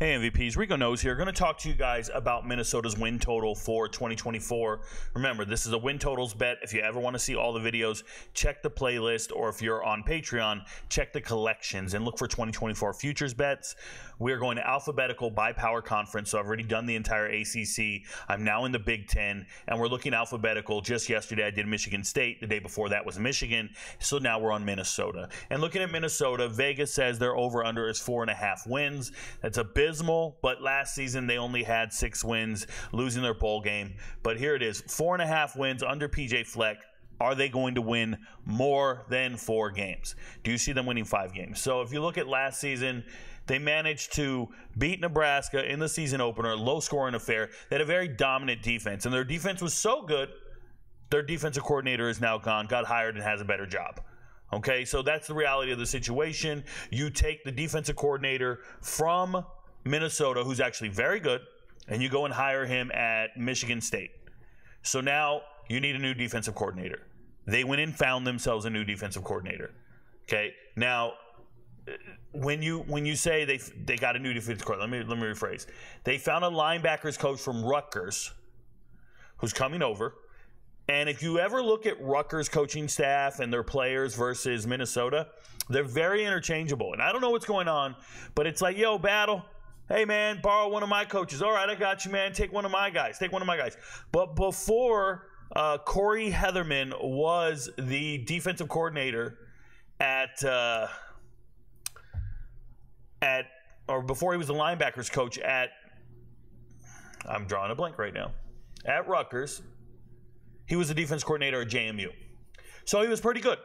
Hey MVPs, Rico Knows here. Going to talk to you guys about Minnesota's win total for 2024. Remember, this is a win totals bet. If you ever want to see all the videos, check the playlist, or if you're on Patreon, check the collections and look for 2024 futures bets. We're going to alphabetical by power conference, so I've already done the entire ACC. I'm now in the Big Ten, and we're looking alphabetical. Just yesterday, I did Michigan State. The day before that was Michigan, so now we're on Minnesota. And looking at Minnesota, Vegas says their over-under is 4.5 wins. That's abysmal, but last season they only had 6 wins, losing their bowl game. But here it is, 4.5 wins under PJ Fleck. Are they going to win more than 4 games? Do you see them winning 5 games? So if you look at last season, they managed to beat Nebraska in the season opener, low-scoring affair. They had a very dominant defense, and their defense was so good, their defensive coordinator is now gone, got hired, and has a better job. Okay, so that's the reality of the situation. You take the defensive coordinator from Minnesota, who's actually very good, and you go and hire him at Michigan State. So now you need a new defensive coordinator. They went and found themselves a new defensive coordinator. Okay, now when you say they got a new defensive coordinator, let me rephrase. They found a linebackers coach from Rutgers who's coming over. And if you ever look at Rutgers coaching staff and their players versus Minnesota, they're very interchangeable. And I don't know what's going on, but it's like, yo, battle. Hey, man, borrow one of my coaches. All right, I got you, man. Take one of my guys. Take one of my guys. But before Corey Heatherman was the defensive coordinator or before he was the linebackers coach I'm drawing a blank right now, at Rutgers, he was the defense coordinator at JMU. So he was pretty good.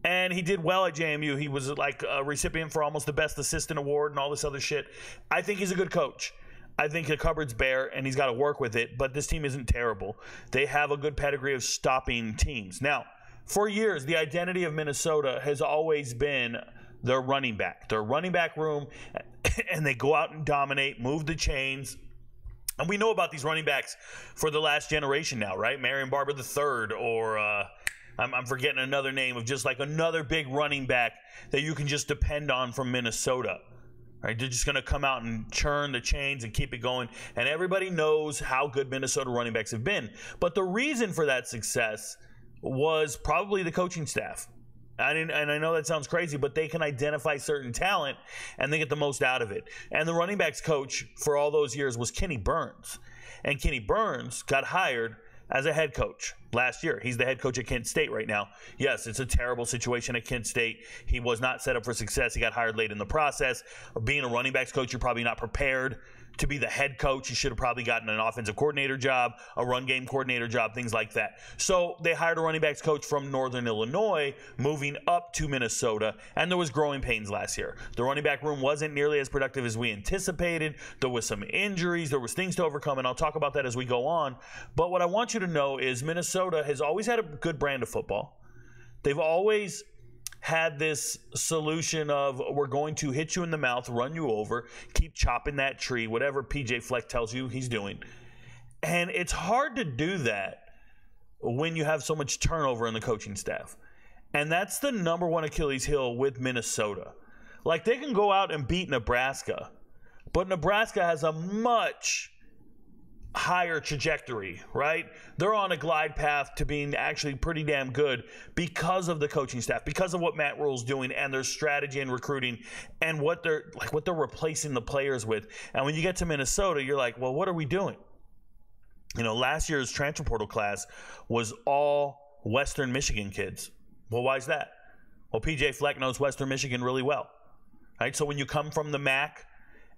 And he did well at JMU. He was like a recipient for almost the best assistant award and all this other shit. I think he's a good coach. I think the cupboard's bare and he's got to work with it, but this team isn't terrible. They have a good pedigree of stopping teams. Now, for years, the identity of Minnesota has always been their running back room, and they go out and dominate, move the chains. And we know about these running backs for the last generation now, right? Marion Barber III, or I'm forgetting another name of just like another big running back that you can just depend on from Minnesota. Right? They're just going to come out and churn the chains and keep it going. And everybody knows how good Minnesota running backs have been. But the reason for that success was probably the coaching staff. And I know that sounds crazy, but they can identify certain talent and they get the most out of it. And the running backs coach for all those years was Kenny Burns. And Kenny Burns got hired as a head coach last year. He's the head coach at Kent State right now. Yes, it's a terrible situation at Kent State. He was not set up for success. He got hired late in the process. Being a running backs coach, you're probably not prepared to be the head coach. You should have probably gotten an offensive coordinator job, a run game coordinator job, things like that. So they hired a running backs coach from Northern Illinois, moving up to Minnesota, and there was growing pains last year. The running back room wasn't nearly as productive as we anticipated. There was some injuries. There was things to overcome, and I'll talk about that as we go on. But what I want you to know is Minnesota has always had a good brand of football. They've always had this solution of, we're going to hit you in the mouth, run you over, keep chopping that tree, whatever PJ Fleck tells you he's doing. And it's hard to do that when you have so much turnover in the coaching staff. And that's the number one Achilles heel with Minnesota. Like, they can go out and beat Nebraska, but Nebraska has a much higher trajectory, right? They're on a glide path to being actually pretty damn good because of the coaching staff, because of what Matt Rule's doing and their strategy and recruiting and what they're replacing the players with. And when you get to Minnesota, you're like, well, what are we doing? You know, last year's transfer portal class was all Western Michigan kids. Well, why is that? Well, PJ Fleck knows Western Michigan really well, right? So when you come from the MAC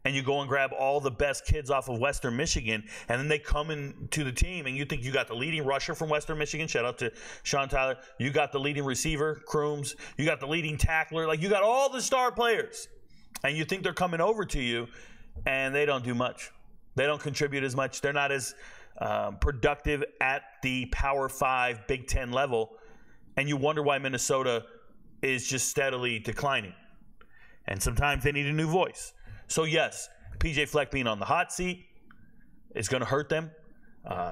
and you go and grab all the best kids off of Western Michigan, and then they come into the team, and you think you got the leading rusher from Western Michigan, shout out to Sean Tyler, you got the leading receiver, Crooms, you got the leading tackler, like you got all the star players, and you think they're coming over to you, and they don't do much. They don't contribute as much. They're not as productive at the Power 5, Big Ten level, and you wonder why Minnesota is just steadily declining. And sometimes they need a new voice. So, yes, PJ Fleck being on the hot seat is going to hurt them.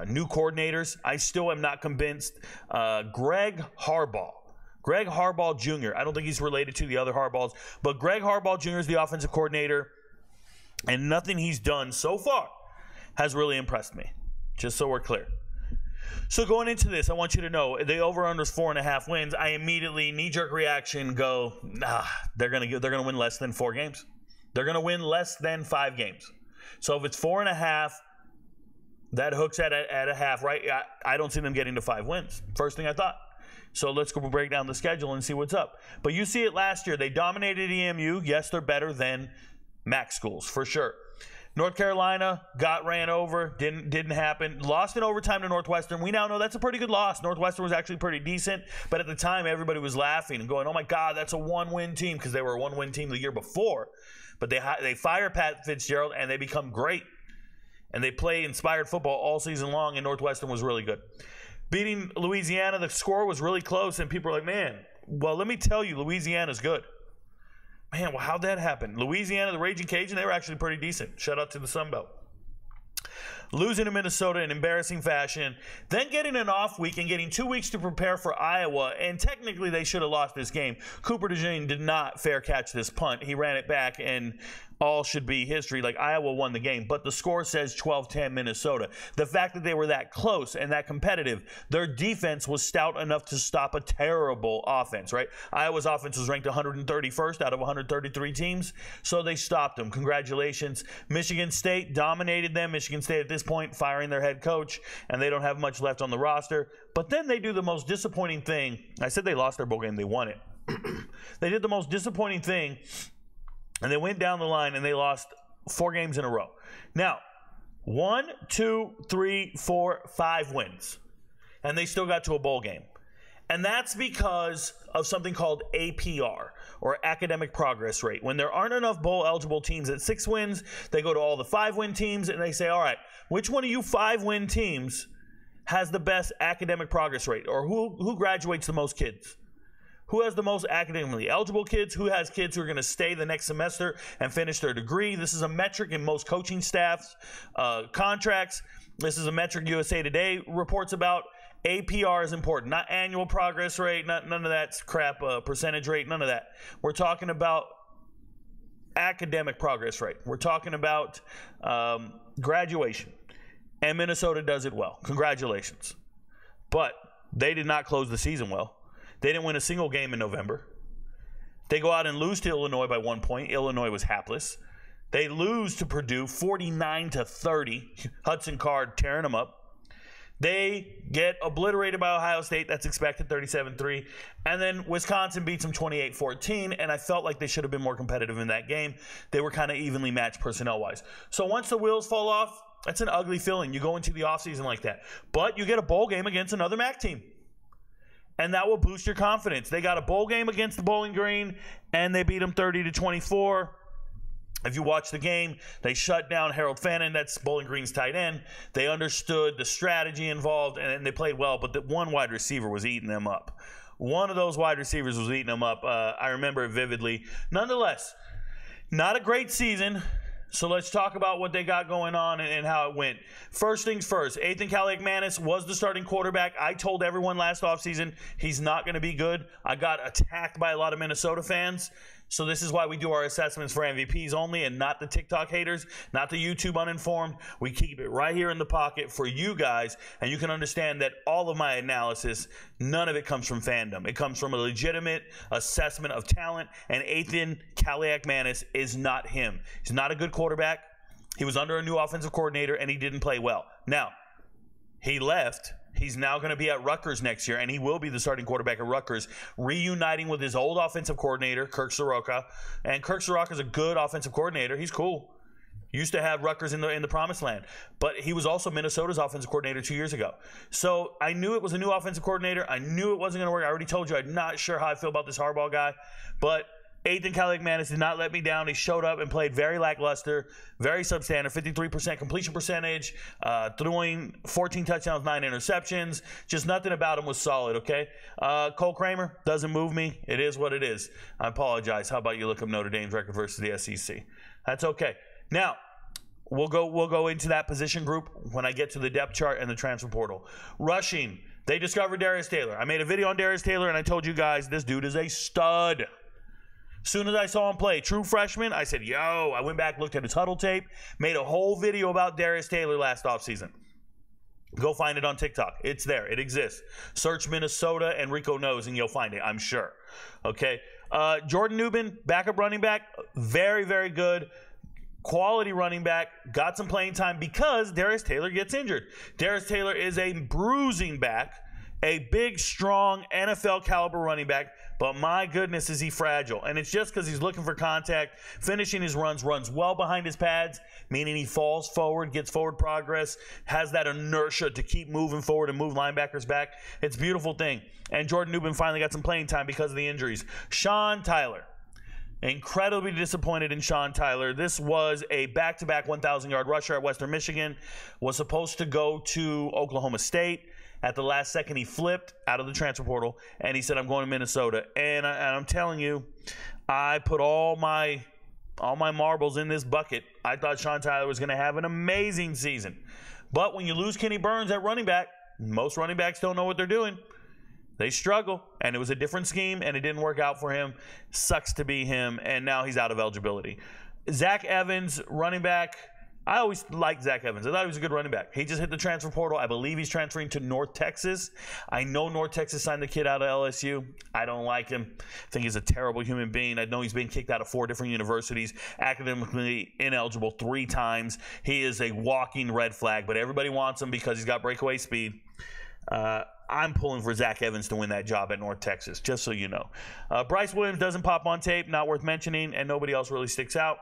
New coordinators, I still am not convinced. Greg Harbaugh Jr., I don't think he's related to the other Harbaughs, but Greg Harbaugh Jr. is the offensive coordinator And nothing he's done so far has really impressed me, just so we're clear. So going into this, I want you to know the over/under is 4.5 wins. I immediately knee-jerk reaction go, they're gonna win less than 4 games. They're gonna win less than 5 games. So if it's 4.5, that hooks at a half, right? I don't see them getting to 5 wins. First thing I thought. So let's go break down the schedule and see what's up. But you see it last year. They dominated EMU. Yes, they're better than MAC schools for sure. North Carolina got ran over, didn't happen. Lost in overtime to Northwestern. We now know that's a pretty good loss. Northwestern was actually pretty decent, but at the time everybody was laughing and going, "Oh my God, that's a 1-win team," because they were a 1-win team the year before. But they fire Pat Fitzgerald and they become great, and they play inspired football all season long. And Northwestern was really good. Beating Louisiana, the score was really close, and people are like, "Man, well, let me tell you, Louisiana's good." Man, well, how'd that happen? Louisiana, the Raging Cajun, they were actually pretty decent. Shout out to the Sun Belt. Losing to Minnesota in embarrassing fashion, then getting an off week and getting 2 weeks to prepare for Iowa, and technically they should have lost this game. Cooper DeJean did not fair catch this punt. He ran it back, and all should be history. Like, Iowa won the game, but the score says 12-10 Minnesota. The fact that they were that close and that competitive, their defense was stout enough to stop a terrible offense, right? Iowa's offense was ranked 131st out of 133 teams, so they stopped them. Congratulations. Michigan State dominated them. Michigan State at this point firing their head coach, and they don't have much left on the roster. But then they do the most disappointing thing. I said they lost their bowl game. They won it. They did the most disappointing thing, and they went down the line and they lost 4 games in a row. Now, 1, 2, 3, 4, 5 wins, and they still got to a bowl game. And that's because of something called APR, or academic progress rate. When there aren't enough bowl-eligible teams at 6 wins, they go to all the 5-win teams and they say, all right, which one of you 5-win teams has the best academic progress rate? Or who graduates the most kids? Who has the most academically eligible kids? Who has kids who are going to stay the next semester and finish their degree? This is a metric in most coaching staffs' contracts. This is a metric USA Today reports about. APR is important, not annual progress rate, none of that crap, percentage rate, none of that. We're talking about academic progress rate. We're talking about graduation. And Minnesota does it well. Congratulations. But they did not close the season well. They didn't win a single game in November. They go out and lose to Illinois by 1 point. Illinois was hapless. They lose to Purdue 49-30. Hudson Card tearing them up. They get obliterated by Ohio State. That's expected, 37-3. And then Wisconsin beats them 28-14, and I felt like they should have been more competitive in that game. They were kind of evenly matched personnel-wise. So once the wheels fall off, that's an ugly feeling. You go into the offseason like that. But you get a bowl game against another MAC team, and that will boost your confidence. They got a bowl game against the Bowling Green, and they beat them 30-24. If you watch the game, they shut down Harold Fannin, that's Bowling Green's tight end. They understood the strategy involved, and they played well, but the one wide receiver was eating them up. One of those wide receivers was eating them up. I remember it vividly. Nonetheless, not a great season, so let's talk about what they got going on and how it went. First things first, Ethan Kaliakmanis was the starting quarterback. I told everyone last offseason he's not going to be good. I got attacked by a lot of Minnesota fans. So this is why we do our assessments for MVPs only and not the TikTok haters, not the YouTube uninformed. We keep it right here in the pocket for you guys, and you can understand that all of my analysis, none of it comes from fandom. It comes from a legitimate assessment of talent, and Ethan Kaliakmanis is not him. He's not a good quarterback. He was under a new offensive coordinator, and he didn't play well. Now, he left. He's now going to be at Rutgers next year, and he will be the starting quarterback at Rutgers, reuniting with his old offensive coordinator, Kirk Soroka. And Kirk Soroka is a good offensive coordinator. He's cool. Used to have Rutgers in the promised land. But he was also Minnesota's offensive coordinator 2 years ago. So I knew it was a new offensive coordinator. I knew it wasn't going to work. I already told you I'm not sure how I feel about this Harbaugh guy. But Ethan Kaliakmanis did not let me down. He showed up and played very lackluster, very substandard, 53% completion percentage, throwing 14 touchdowns, 9 interceptions. Just nothing about him was solid, okay? Cole Kramer doesn't move me. It is what it is. I apologize. How about you look up Notre Dame's record versus the SEC? That's okay. Now, we'll go into that position group when I get to the depth chart and the transfer portal. Rushing, they discovered Darius Taylor. I made a video on Darius Taylor, and I told you guys this dude is a stud. Soon as I saw him play, true freshman, I said, yo, I went back, looked at his huddle tape, made a whole video about Darius Taylor last offseason. Go find it on TikTok. It's there. It exists. Search Minnesota and Rico knows, and you'll find it, I'm sure. Okay. Jordan Newman, backup running back, very, very good. Quality running back, got some playing time because Darius Taylor gets injured. Darius Taylor is a bruising back, a big, strong NFL caliber running back, but my goodness is he fragile. And it's just because he's looking for contact, finishing his runs well behind his pads, meaning he falls forward, gets forward progress, has that inertia to keep moving forward and move linebackers back. It's a beautiful thing. And Jordan Newman finally got some playing time because of the injuries. Sean Tyler. Incredibly disappointed in Sean Tyler. This was a back-to-back 1,000-yard rusher at Western Michigan. Was supposed to go to Oklahoma State. At the last second, he flipped out of the transfer portal, and he said, I'm going to Minnesota. And I'm telling you, I put all my marbles in this bucket. I thought Sean Tyler was going to have an amazing season. But when you lose Kenny Burns at running back, most running backs don't know what they're doing. They struggle, and it was a different scheme, and it didn't work out for him. Sucks to be him, and now he's out of eligibility. Zach Evans, running back. I always liked Zach Evans. I thought he was a good running back. He just hit the transfer portal. I believe he's transferring to North Texas. I know North Texas signed the kid out of LSU. I don't like him. I think he's a terrible human being. I know he's been kicked out of 4 different universities, academically ineligible 3 times. He is a walking red flag, but everybody wants him because he's got breakaway speed. I'm pulling for Zach Evans to win that job at North Texas, just so you know. Bryce Williams doesn't pop on tape, not worth mentioning, and nobody else really sticks out.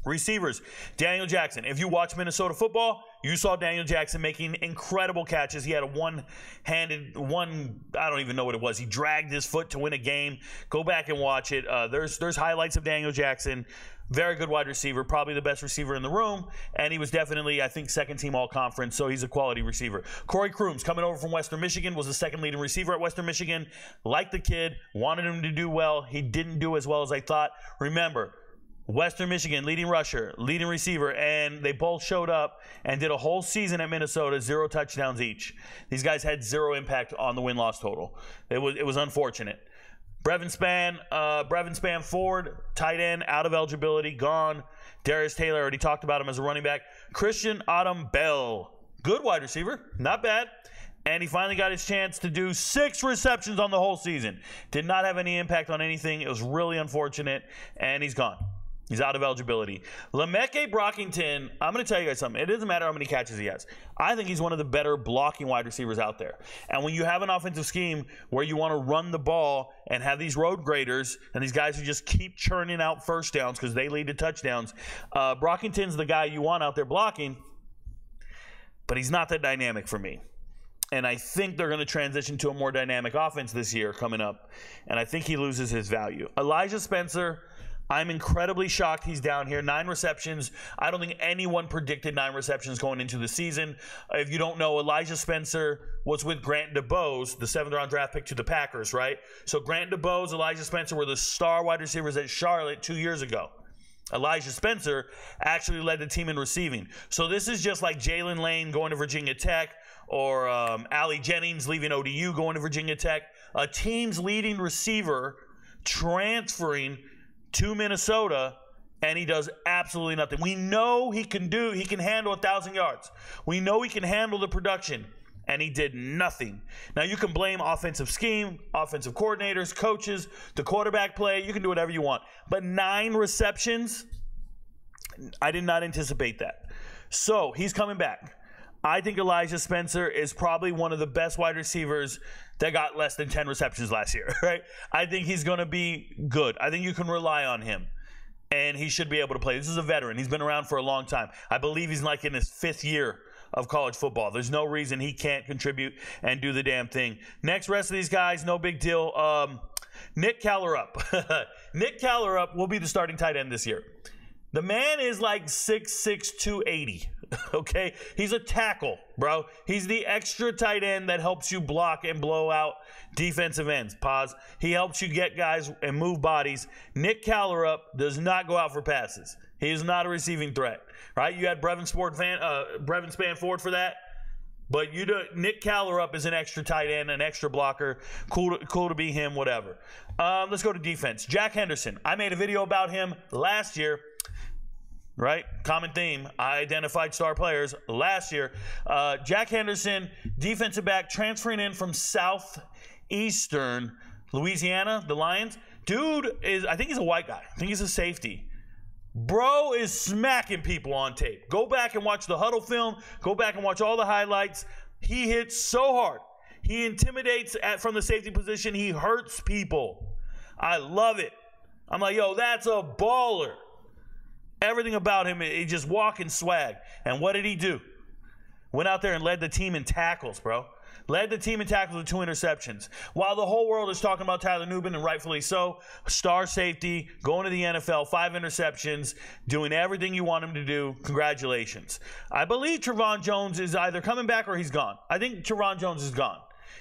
Receivers, Daniel Jackson. If you watch Minnesota football, you saw Daniel Jackson making incredible catches. He had a I don't even know what it was. He dragged his foot to win a game. Go back and watch it. There's highlights of Daniel Jackson. Very good wide receiver, probably the best receiver in the room, and he was definitely, I think, second-team all-conference, so he's a quality receiver. Corey Crooms, coming over from Western Michigan, was the second leading receiver at Western Michigan. Liked the kid, wanted him to do well. He didn't do as well as I thought. Remember, Western Michigan, leading rusher, leading receiver, and they both showed up and did a whole season at Minnesota, 0 touchdowns each. These guys had 0 impact on the win-loss total. It was unfortunate. Brevin Spann Ford, tight end, out of eligibility, gone. Darius Taylor, already talked about him as a running back. Christian Autumn-Bell, good wide receiver, not bad. And he finally got his chance to do 6 receptions on the whole season. Did not have any impact on anything. It was really unfortunate, and he's gone. He's out of eligibility. Lameke Brockington, I'm going to tell you guys something. It doesn't matter how many catches he has. I think he's one of the better blocking wide receivers out there. And when you have an offensive scheme where you want to run the ball and have these road graders and these guys who just keep churning out first downs because they lead to touchdowns, Brockington's the guy you want out there blocking, but he's not that dynamic for me. And I think they're going to transition to a more dynamic offense this year coming up. And I think he loses his value. Elijah Spencer, I'm incredibly shocked he's down here. 9 receptions. I don't think anyone predicted 9 receptions going into the season. If you don't know, Elijah Spencer was with Grant DuBose, the 7th-round draft pick to the Packers, right? So Grant DuBose, Elijah Spencer were the star wide receivers at Charlotte 2 years ago. Elijah Spencer actually led the team in receiving. So this is just like Jalen Lane going to Virginia Tech or Allie Jennings leaving ODU going to Virginia Tech. A team's leading receiver transferring to Minnesota, and he does absolutely nothing. We know he can handle 1,000 yards. We know he can handle the production, and he did nothing. Now, you can blame offensive scheme, offensive coordinators, coaches, the quarterback play. You can do whatever you want. But 9 receptions, I did not anticipate that. So, he's coming back. I think Elijah Spencer is probably one of the best wide receivers that got less than 10 receptions last year, right? I think he's going to be good. I think you can rely on him, and he should be able to play. This is a veteran. He's been around for a long time. I believe he's like in his 5th year of college football. There's no reason he can't contribute and do the damn thing. Next, rest of these guys, no big deal. Nick Callerup. Nick Callerup will be the starting tight end this year. The man is like 6'6", 280, okay? He's a tackle, bro. He's the extra tight end that helps you block and blow out defensive ends. Pause. He helps you get guys and move bodies. Nick Callerup does not go out for passes. He is not a receiving threat, right? You had Brevin Spann Ford for that. But Nick Callerup is an extra tight end, an extra blocker. Cool to be him, whatever. Let's go to defense. Jack Henderson. I made a video about him last year. Right? Common theme. I identified star players last year. Jack Henderson, defensive back, transferring in from Southeastern Louisiana, the Lions. Dude I think he's a white guy. I think he's a safety. Bro is smacking people on tape. Go back and watch the huddle film. Go back and watch all the highlights. He hits so hard. He intimidates from the safety position. He hurts people. I love it. I'm like, yo, that's a baller. Everything about him, he just walking swag. And what did he do? Went out there and led the team in tackles, bro. Led the team in tackles with 2 interceptions. While the whole world is talking about Tyler Nubin, and rightfully so, star safety, going to the NFL, 5 interceptions, doing everything you want him to do. Congratulations. I believe Trevon Jones is either coming back or he's gone. I think Trevon Jones is gone.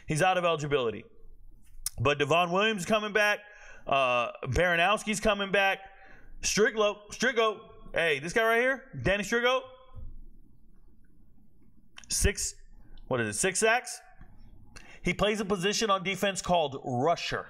He's out of eligibility. But Devon Williams is coming back. Baranowski's coming back. Strigo. Hey, this guy right here, Danny Strigo. 6 sacks? He plays a position on defense called rusher.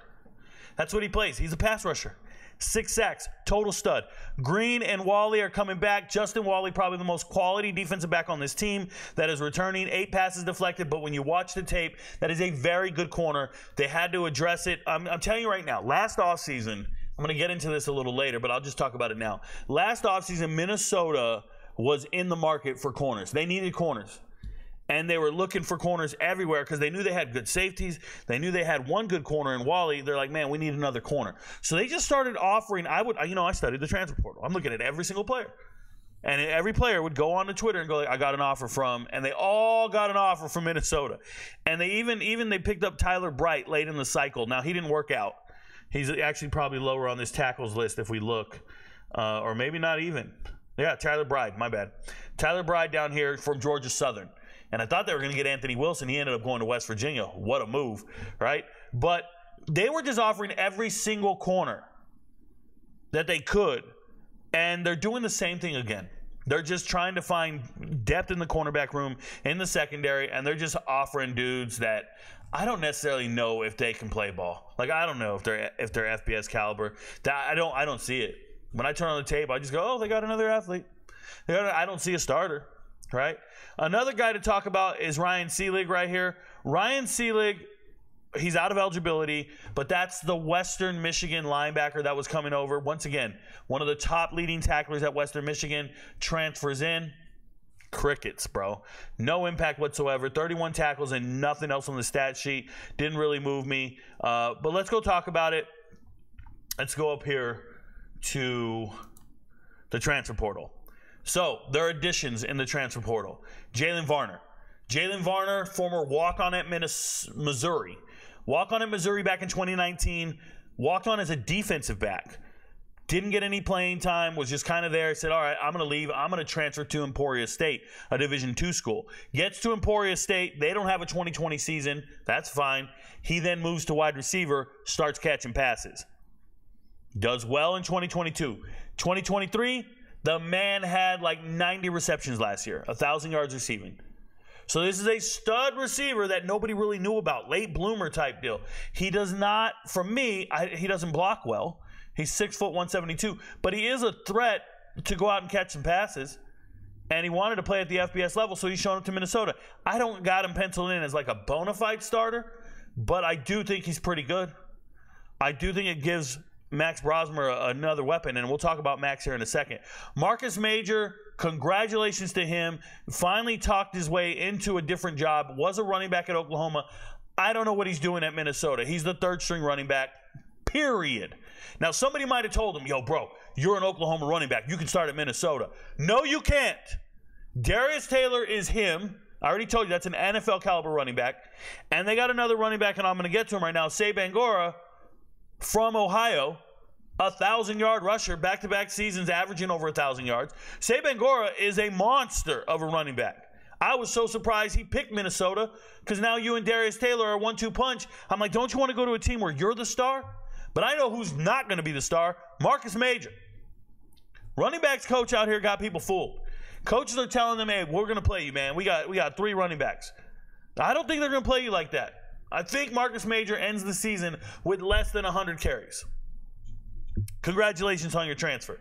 That's what he plays. He's a pass rusher. 6 sacks, total stud. Green and Wally are coming back. Justin Wally, probably the most quality defensive back on this team that is returning. 8 passes deflected, but when you watch the tape, that is a very good corner. They had to address it. I'm telling you right now, last offseason, I'm going to get into this a little later, but I'll just talk about it now. Last offseason, Minnesota was in the market for corners. They needed corners. And they were looking for corners everywhere because they knew they had good safeties. They knew they had one good corner in Wally. They're like, man, we need another corner. So they just started offering. I studied the transfer portal. I'm looking at every single player. And every player would go on to Twitter and go, I got an offer from, and they all got an offer from Minnesota. And they even they picked up Tyler Bright late in the cycle. Now, he didn't work out. He's actually probably lower on this tackles list if we look. Or maybe not even. Yeah, Tyler Bride. My bad. Tyler Bride down here from Georgia Southern. And I thought they were going to get Anthony Wilson. He ended up going to West Virginia. What a move, right? But they were just offering every single corner that they could. And they're doing the same thing again. They're just trying to find depth in the cornerback room, in the secondary, and they're just offering dudes that I don't necessarily know if they can play ball. Like, I don't know if they're FBS caliber. I don't see it. When I turn on the tape, I just go, oh, they got another athlete. I don't see a starter, right? Another guy to talk about is Ryan Seelig right here. Ryan Seelig, he's out of eligibility, but that's the Western Michigan linebacker that was coming over. Once again, one of the top leading tacklers at Western Michigan transfers in. Crickets, bro. No impact whatsoever. 31 tackles and nothing else on the stat sheet. Didn't really move me. But let's go talk about it. Let's go up here to the transfer portal. So there are additions in the transfer portal. Jalen Varner. Jalen Varner, former walk-on at Missouri. Walk-on at Missouri back in 2019. Walked on as a defensive back. Didn't get any playing time, was just kind of there. Said, all right, I'm going to leave. I'm going to transfer to Emporia State, a Division II school. Gets to Emporia State. They don't have a 2020 season. That's fine. He then moves to wide receiver, starts catching passes. Does well in 2022. 2023, the man had like 90 receptions last year, 1,000 yards receiving. So this is a stud receiver that nobody really knew about, late bloomer type deal. He does not, for me, he doesn't block well. He's 6 foot 172, but he is a threat to go out and catch some passes. And he wanted to play at the FBS level, so he's shown up to Minnesota. I don't got him penciled in as like a bona fide starter, but I do think he's pretty good. I do think it gives Max Brosmer another weapon, and we'll talk about Max here in a second. Marcus Major, congratulations to him. Finally talked his way into a different job. Was a running back at Oklahoma. I don't know what he's doing at Minnesota. He's the third string running back, period. Now, somebody might have told him, yo, bro, you're an Oklahoma running back. You can start at Minnesota. No, you can't. Darius Taylor is him. I already told you that's an NFL caliber running back. And they got another running back, and I'm going to get to him right now, Say Bangora from Ohio, 1,000-yard rusher, back-to-back seasons averaging over 1,000 yards. Say Bangora is a monster of a running back. I was so surprised he picked Minnesota because now you and Darius Taylor are 1-2 punch. I'm like, don't you want to go to a team where you're the star? But I know who's not going to be the star, Marcus Major. Running backs coach out here got people fooled. Coaches are telling them, hey, we're going to play you, man. We got 3 running backs. I don't think they're going to play you like that. I think Marcus Major ends the season with less than 100 carries. Congratulations on your transfer.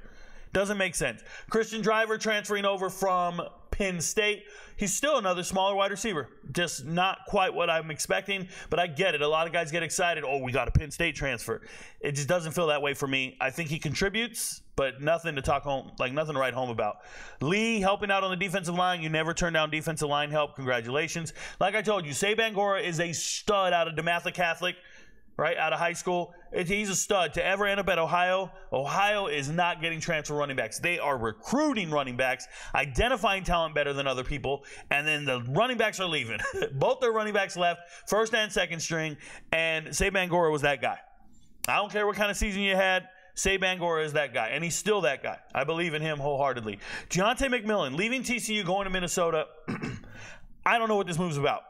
Doesn't make sense. Christian Driver transferring over from Penn State. He's still another smaller wide receiver. Just not quite what I'm expecting, but I get it. A lot of guys get excited. Oh, we got a Penn State transfer. It just doesn't feel that way for me. I think he contributes, but nothing to talk home, like nothing to write home about. Lee helping out on the defensive line. You never turn down defensive line help. Congratulations. Like I told you, Say Bangura is a stud out of DeMatha Catholic. Right, out of high school. He's a stud. To ever end up at Ohio, Ohio is not getting transfer running backs. They are recruiting running backs, identifying talent better than other people, and then the running backs are leaving. Both their running backs left, first and second string, and Say Bangura was that guy. I don't care what kind of season you had, Say Bangura is that guy, and he's still that guy. I believe in him wholeheartedly. Deontay McMillan, leaving TCU, going to Minnesota. I don't know what this move's about.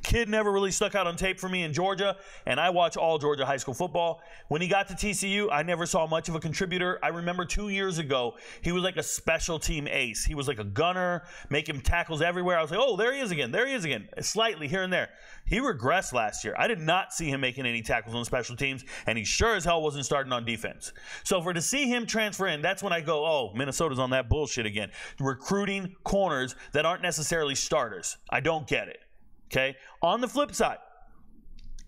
Kid never really stuck out on tape for me in Georgia, and I watch all Georgia high school football. When he got to TCU, I never saw much of a contributor. I remember 2 years ago, he was like a special team ace. He was like a gunner, making tackles everywhere. I was like, oh, there he is again. There he is again. Slightly here and there. He regressed last year. I did not see him making any tackles on special teams, and he sure as hell wasn't starting on defense. So to see him transfer in, that's when I go, oh, Minnesota's on that bullshit again. Recruiting corners that aren't necessarily starters. I don't get it. Okay, on the flip side,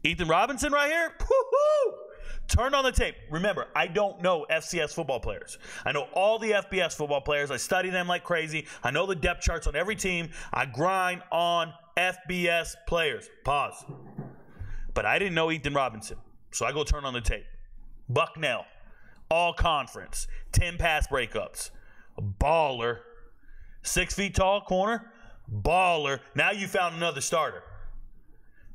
Ethan Robinson right here, woo-hoo! Turn on the tape. Remember, I don't know FCS football players. I know all the FBS football players. I study them like crazy. I know the depth charts on every team. I grind on FBS players. Pause. But I didn't know Ethan Robinson, so I go turn on the tape. Bucknell, all conference, 10 pass breakups, a baller, 6 feet tall corner. Baller. Now you found another starter.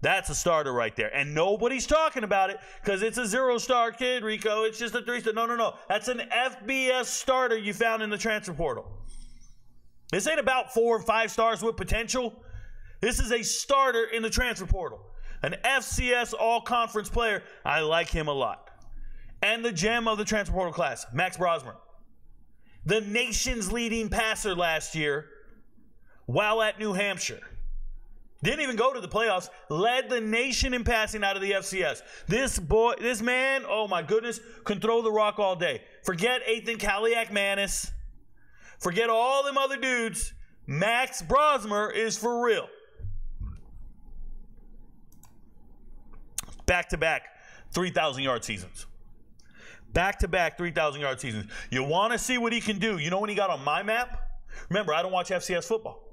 That's a starter right there. And nobody's talking about it because it's a 0-star kid, Rico. It's just a 3-star. No. That's an FBS starter you found in the transfer portal. This ain't about 4 or 5 stars with potential. This is a starter in the transfer portal. An FCS all-conference player. I like him a lot. And the gem of the transfer portal class, Max Brosmer. The nation's leading passer last year while at New Hampshire. Didn't even go to the playoffs. Led the nation in passing out of the FCS. This man, oh my goodness, can throw the rock all day. Forget Ethan Kaliak-Manis. Forget all them other dudes. Max Brosmer is for real. Back-to-back 3,000-yard seasons. Back-to-back 3,000-yard seasons. You want to see what he can do. You know when he got on my map? Remember, I don't watch FCS football.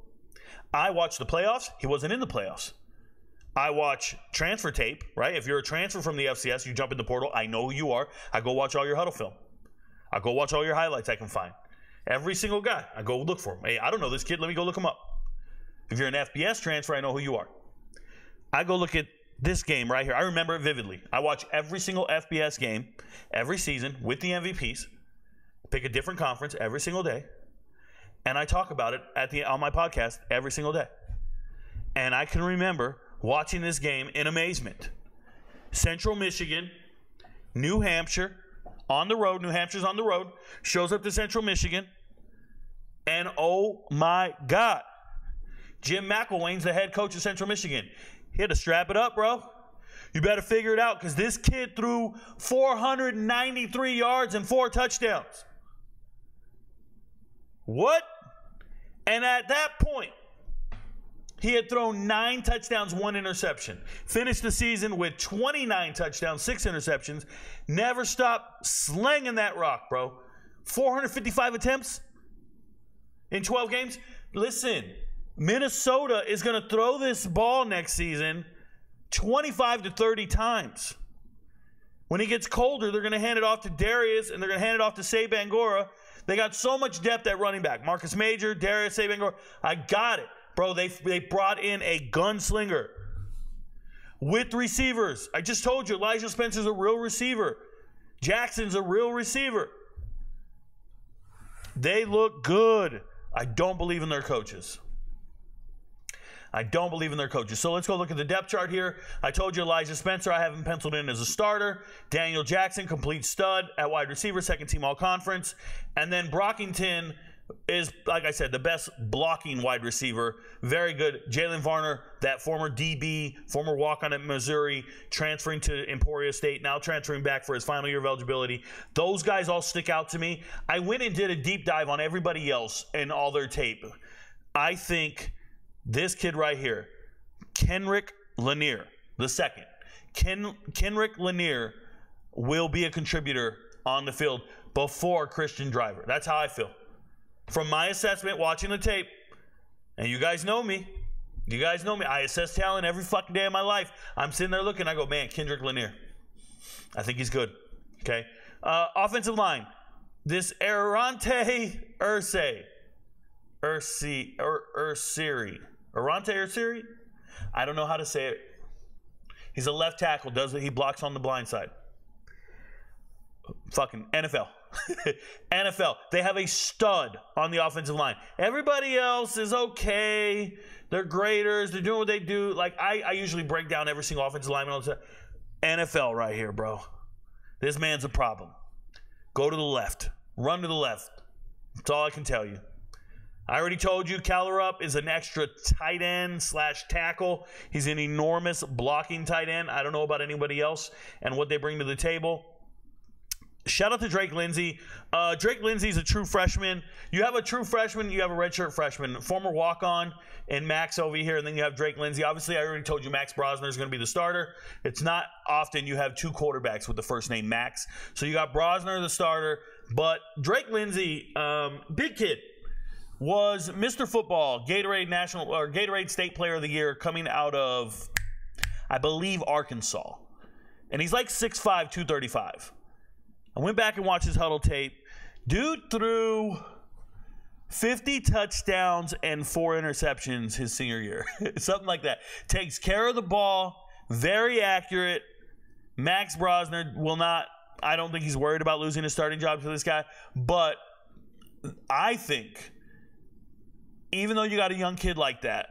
I watch the playoffs. He wasn't in the playoffs. I watch transfer tape, right? If you're a transfer from the FCS, you jump in the portal. I know who you are. I go watch all your huddle film. I go watch all your highlights I can find. Every single guy, I go look for him. Hey, I don't know this kid. Let me go look him up. If you're an FBS transfer, I know who you are. I go look at this game right here. I remember it vividly. I watch every single FBS game every season with the MVPs. Pick a different conference every single day. And I talk about it on my podcast every single day. And I can remember watching this game in amazement. Central Michigan, New Hampshire, on the road. New Hampshire's on the road. Shows up to Central Michigan. And oh my God. Jim McElwain's the head coach of Central Michigan. He had to strap it up, bro. You better figure it out because this kid threw 493 yards and 4 touchdowns. What? And at that point, he had thrown 9 touchdowns, 1 interception. Finished the season with 29 touchdowns, 6 interceptions. Never stopped slinging that rock, bro. 455 attempts in 12 games. Listen, Minnesota is going to throw this ball next season 25 to 30 times. When it gets colder, they're going to hand it off to Darius, and they're going to hand it off to Say Bangura. They got so much depth at running back. Marcus Major, Darius, Say Bangura. I got it. Bro, they brought in a gunslinger with receivers. I just told you, Elijah Spencer's a real receiver. Jackson's a real receiver. They look good. I don't believe in their coaches. So let's go look at the depth chart here. I told you Elijah Spencer, I have him penciled in as a starter. Daniel Jackson, complete stud at wide receiver, second team all-conference. And then Brockington, is, like I said, the best blocking wide receiver. Very good. Jalen Varner, that former DB, former walk-on at Missouri, transferring to Emporia State, now transferring back for his final year of eligibility. Those guys all stick out to me. I went and did a deep dive on everybody else and all their tape. I think this kid right here, Kenrick Lanier, the second. Kenrick Lanier will be a contributor on the field before Christian Driver. That's how I feel. From my assessment, watching the tape, and you guys know me. You guys know me. I assess talent every fucking day of my life. I'm sitting there looking. I go, man, Kenrick Lanier. I think he's good. Okay. Offensive line. This Arante Ursiri. Arante Ursiri? I don't know how to say it. He's a left tackle. He blocks on the blind side. Fucking NFL. NFL. They have a stud on the offensive line. Everybody else is okay. They're graders. They're doing what they do. Like, I usually break down every single offensive lineman all the time. NFL right here, bro. This man's a problem. Go to the left. Run to the left. That's all I can tell you. I already told you Callerup is an extra tight end / tackle. He's an enormous blocking tight end. I don't know about anybody else and what they bring to the table. Shout out to Drake Lindsey. Drake Lindsey's a true freshman. You have a true freshman, you have a redshirt freshman. Former walk-on and Max over here, and then you have Drake Lindsey. Obviously, I already told you Max Brosner is going to be the starter. It's not often you have two quarterbacks with the first name Max. So you got Brosner, the starter. But Drake Lindsey, big kid, was Mr. Football, Gatorade State Player of the Year coming out of, I believe, Arkansas. And he's like 6'5", 235. I went back and watched his huddle tape. Dude threw 50 touchdowns and 4 interceptions his senior year. Something like that. Takes care of the ball. Very accurate. Max Brosner will not, I don't think he's worried about losing his starting job to this guy. But I think, even though you got a young kid like that,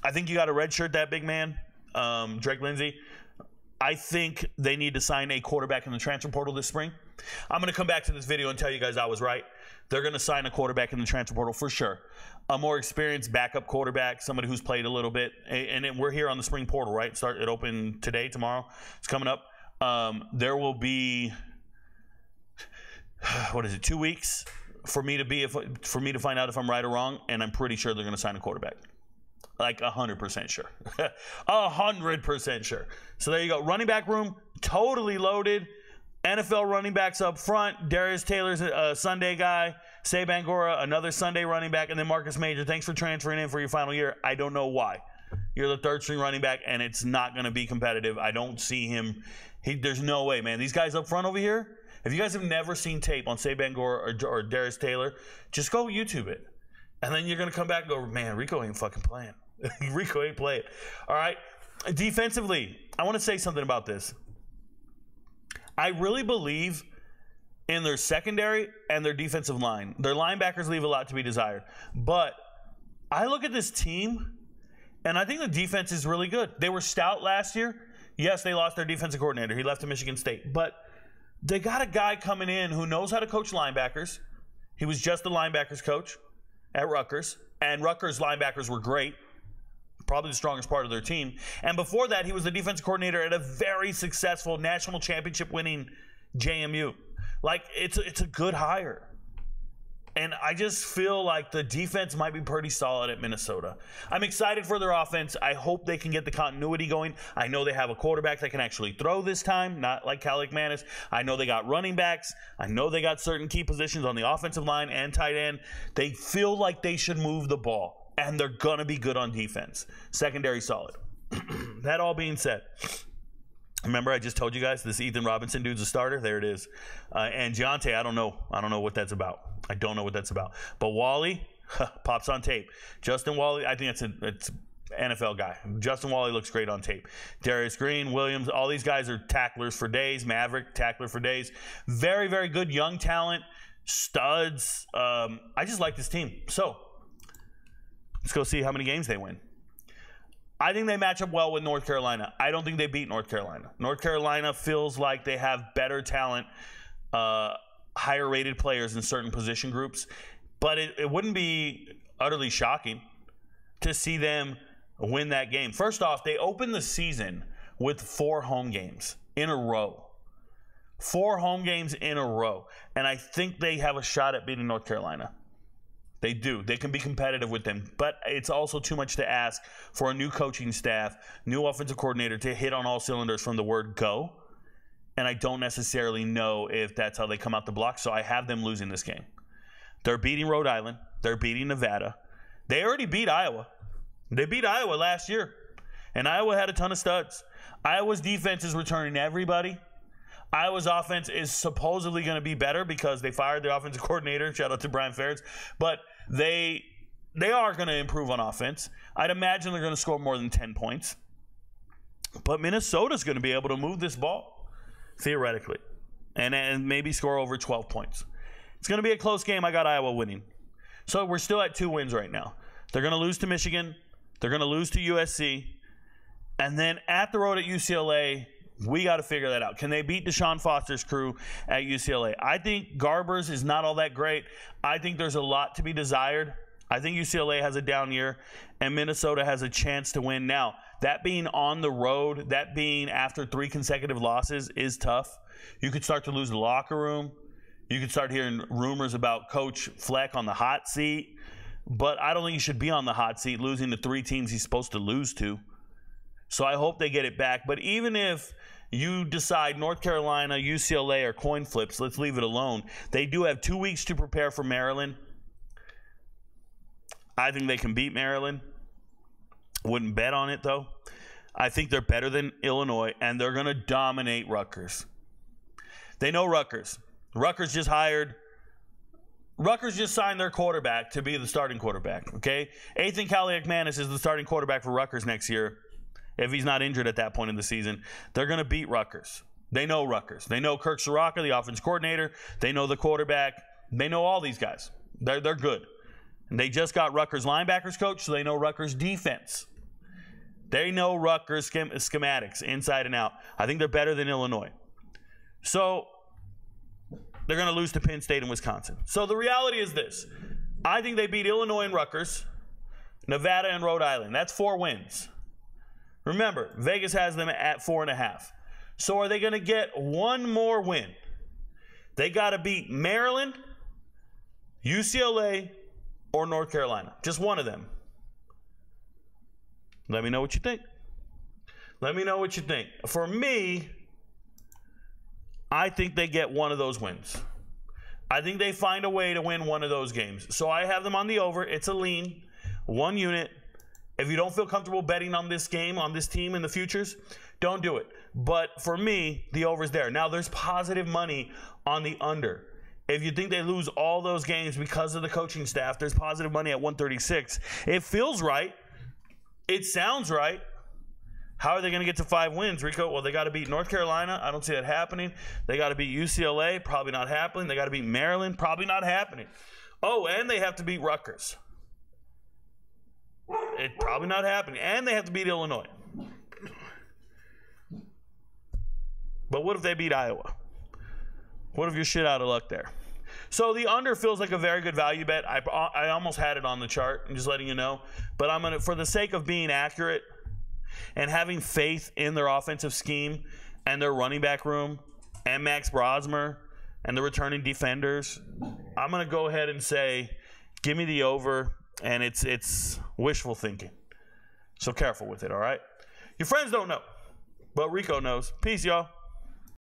I think you got to redshirt that big man, Drake Lindsey. I think they need to sign a quarterback in the transfer portal this spring. I'm going to come back to this video and tell you guys I was right. They're going to sign a quarterback in the transfer portal for sure. A more experienced backup quarterback, somebody who's played a little bit. And we're here on the spring portal, right? It opened today, tomorrow. It's coming up. There will be, 2 weeks for me to find out if I'm right or wrong, and I'm pretty sure they're going to sign a quarterback. Like 100% sure. 100% sure. So there you go. Running back room, totally loaded. NFL running backs up front. Darius Taylor's a Sunday guy. Say Bangura, another Sunday running back. And then Marcus Major, thanks for transferring in for your final year. I don't know why. You're the third string running back, and it's not going to be competitive. I don't see him. There's no way, man. These guys up front over here, if you guys have never seen tape on Say Bangura or Darius Taylor, just go YouTube it. And then you're going to come back and go, man, Rico ain't fucking playing. Rico ain't playing. All right. Defensively, I want to say something about this. I really believe in their secondary and their defensive line. Their linebackers leave a lot to be desired. But I look at this team, and I think the defense is really good. They were stout last year. Yes, they lost their defensive coordinator. He left to Michigan State. But they got a guy coming in who knows how to coach linebackers. He was just the linebackers coach at Rutgers. And Rutgers linebackers were great. Probably the strongest part of their team. And before that, he was the defensive coordinator at a very successful national championship winning JMU. Like, it's a good hire. And I just feel like the defense might be pretty solid at Minnesota. I'm excited for their offense. I hope they can get the continuity going. I know they have a quarterback that can actually throw this time, not like Calic Manis. I know they got running backs. I know they got certain key positions on the offensive line and tight end. They feel like they should move the ball. And they're going to be good on defense. Secondary solid. That all being said, remember I just told you guys this Ethan Robinson dude's a starter? There it is. And Giante, I don't know what that's about. I don't know what that's about. But Wally pops on tape. Justin Wally, I think it's NFL guy. Justin Wally looks great on tape. Darius Green, Williams, all these guys are tacklers for days. Maverick, tackler for days. Very, very good young talent. Studs. I just like this team. So, let's go see how many games they win. I think they match up well with North Carolina. I don't think they beat North Carolina. North Carolina feels like they have better talent, higher rated players in certain position groups. But it wouldn't be utterly shocking to see them win that game. First off, they opened the season with 4 home games in a row. 4 home games in a row. And I think they have a shot at beating North Carolina. They do. They can be competitive with them. But it's also too much to ask for a new coaching staff, new offensive coordinator to hit on all cylinders from the word go. And I don't necessarily know if that's how they come out the block. So I have them losing this game. They're beating Rhode Island. They're beating Nevada. They already beat Iowa. They beat Iowa last year. And Iowa had a ton of studs. Iowa's defense is returning everybody. Iowa's offense is supposedly going to be better because they fired the offensive coordinator. Shout out to Brian Ferentz. But they are going to improve on offense. I'd imagine they're going to score more than 10 points. But Minnesota's going to be able to move this ball, theoretically, and maybe score over 12 points. It's going to be a close game. I got Iowa winning. So we're still at 2 wins right now. They're going to lose to Michigan. They're going to lose to USC. And then at the road at UCLA, we got to figure that out. Can they beat Deshaun Foster's crew at UCLA? I think Garbers is not all that great. I think there's a lot to be desired. I think UCLA has a down year, and Minnesota has a chance to win. Now, that being on the road, that being after 3 consecutive losses is tough. You could start to lose the locker room. You could start hearing rumors about Coach Fleck on the hot seat. But I don't think he should be on the hot seat losing to 3 teams he's supposed to lose to. So I hope they get it back. But even if you decide North Carolina, UCLA, or coin flips, let's leave it alone. They do have 2 weeks to prepare for Maryland. I think they can beat Maryland. Wouldn't bet on it, though. I think they're better than Illinois, and they're going to dominate Rutgers. They know Rutgers. Rutgers just signed their quarterback to be the starting quarterback, okay? Ethan Kaliakmanis is the starting quarterback for Rutgers next year. If he's not injured at that point in the season, they're going to beat Rutgers. They know Rutgers. They know Kirk Soraka, the offense coordinator. They know the quarterback. They know all these guys. They're good. And they just got Rutgers linebackers coach, so they know Rutgers defense. They know Rutgers schematics inside and out. I think they're better than Illinois. So they're going to lose to Penn State and Wisconsin. So the reality is this. I think they beat Illinois and Rutgers, Nevada and Rhode Island. That's 4 wins. Remember, Vegas has them at 4.5. So are they going to get one more win? They got to beat Maryland, UCLA, or North Carolina. Just one of them. Let me know what you think. Let me know what you think. For me, I think they get one of those wins. I think they find a way to win one of those games. So I have them on the over. It's a lean, 1 unit. If you don't feel comfortable betting on this game, on this team in the futures, don't do it. But for me, the over's there. Now, there's positive money on the under. If you think they lose all those games because of the coaching staff, there's positive money at 136. It feels right. It sounds right. How are they going to get to 5 wins, Rico? Well, they got to beat North Carolina. I don't see that happening. They got to beat UCLA. Probably not happening. They got to beat Maryland. Probably not happening. Oh, and they have to beat Rutgers. It's probably not happening. And they have to beat Illinois. But what if they beat Iowa? What if you're shit out of luck there? So the under feels like a very good value bet. I almost had it on the chart. I'm just letting you know. But I'm going to, for the sake of being accurate and having faith in their offensive scheme and their running back room and Max Brosmer and the returning defenders, I'm going to go ahead and say, give me the over. And it's wishful thinking. So careful with it, all right? Your friends don't know, but Rico knows. Peace, y'all.